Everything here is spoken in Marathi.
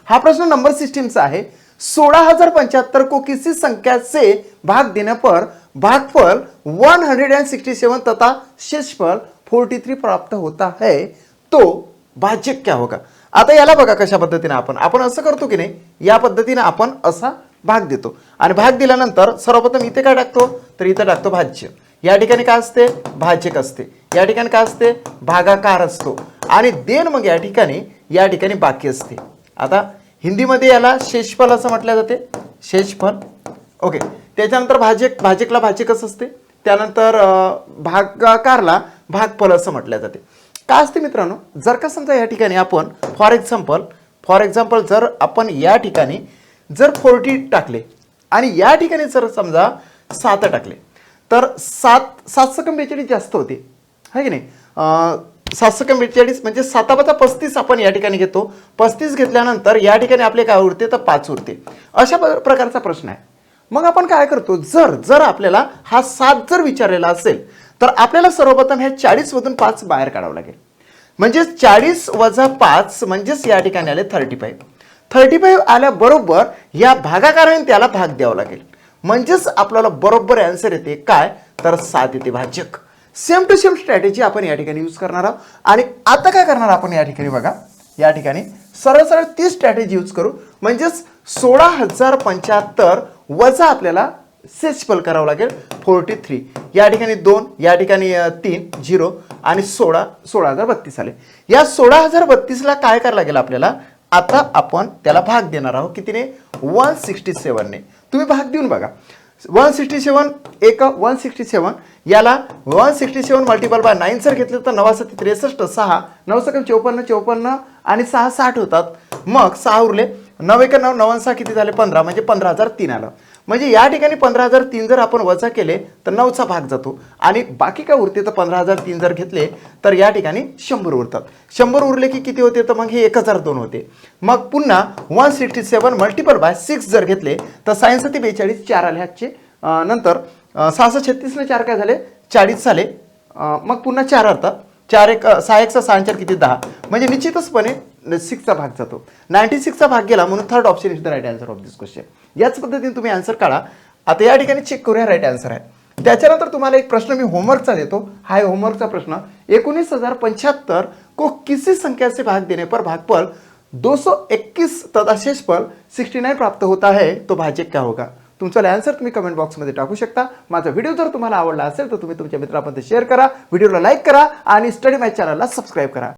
हा प्रश्न नंबर सिस्टमचा आहे। 16,075 को किसी संख्या से भाग देने पर भागफल 167 तथा शेषफल 43 प्राप्त होता है तो भाज्य क्या होगा। आता याला बघा कशा पद्धतीने आपण असं करतो की नाही, या पद्धतीने आपण असा भाग देतो आणि भाग दिल्यानंतर सर्वप्रथम इथे काय टाकतो, तर इथे टाकतो भाज्य। या ठिकाणी काय असते, भाजक असते। या ठिकाणी काय असते, भागाकार असतो आणि देन मग या ठिकाणी बाकी असते। आता हिंदीमध्ये याला शेषफल असं म्हटलं जाते, शेषफल। ओके, त्याच्यानंतर भाजकला भाजकच असते, त्यानंतर भागाकारला भागफल असं म्हटलं जाते। काय असते मित्रांनो, जर का समजा या ठिकाणी आपण फॉर एक्झाम्पल जर आपण या ठिकाणी जर 40 टाकले आणि या ठिकाणी जर समजा 7 टाकले तर 742 जास्त होते, है की नाही। 742 म्हणजे 7×5 आपण या ठिकाणी घेतो। 35 घेतल्यानंतर या ठिकाणी आपले काय उरते, तर 5 उरते। अशा प्रकारचा प्रश्न आहे। मग आपण काय करतो, जर आपल्याला हा 7 जर विचारलेला असेल तर आपल्याला सर्वप्रथम ह्या 40 मधून 5 बाहेर काढावं लागेल। म्हणजे 40 वजा 5 म्हणजेच या ठिकाणी आले 35 आल्याबरोबर या भागाकाराने त्याला भाग द्यावा लागेल, म्हणजेच आपल्याला बरोबर आन्सर येते काय, तर 7 येते भाजक। सेम टू सेम स्ट्रॅटेजी आपण या ठिकाणी यूज करणार आहोत। आणि आता काय करणार आपण या ठिकाणी बघा, या ठिकाणी सरळ ती स्ट्रॅटेजी यूज करू, म्हणजेच 16,075 वजा आपल्याला शेषफल करावं लागेल 43। या ठिकाणी 2, या ठिकाणी 3 0 आणि 16,032 आले। या 16,032 काय करावं लागेल आपल्याला, आता आपण त्याला भाग देणार आहोत कितीने, 167 ने। तुम्ही भाग देऊन बघा, 167 एक 167, याला 167 मल्टिपल बाय 9 जर घेतलं तर 9 7 63, 6 9 7 54 54 आणि 6 60 होतात। मग 6 उरले, 9 1 9 9 6 किती झाले, 15, म्हणजे 15,003 आलं। म्हणजे या ठिकाणी 15,003 जर आपण वजा केले तर 9चा भाग जातो आणि बाकी काय उरते, तर 15,003 जर घेतले तर या ठिकाणी 100 उरतात। 100 उरले की किती होते, तर मग हे 1002 होते। मग पुन्हा 167 मल्टिपल बाय 6 जर घेतले तर 6 7 42 4 आले ह्याचे। नंतर 6 36 ने 4 काय झाले, 40 झाले। मग पुन्हा 4 अर्धा 4 1 6 1 6 4 किती 10, म्हणजे निश्चितचपणे 6चा भाग जातो। 96चा भाग गेला, म्हणून third option is the right answer of this question. याच पद्धतीने तुम्ही आन्सर काढा। आता या ठिकाणी चेक करूया राईट आन्सर आहे। त्याच्यानंतर तुम्हाला एक प्रश्न मी होमवर्कचा देतो। हा आहे होमवर्कचा प्रश्न। 19,075 को किसी संख्या से भाग देने पर भागफल 221 तथा शेषफल 69 प्राप्त होता है तो भाजक क्या होगा। तुमचा आन्सर तुम्ही कमेंट बॉक्समध्ये टाकू शकता। माझा व्हिडिओ जर तुम्हाला आवडला असेल तर तुम्ही तुमच्या मित्रांपर्यंत शेअर करा, व्हिडिओला लाईक करा आणि स्टडी मॅच चॅनलला सबस्क्राईब करा।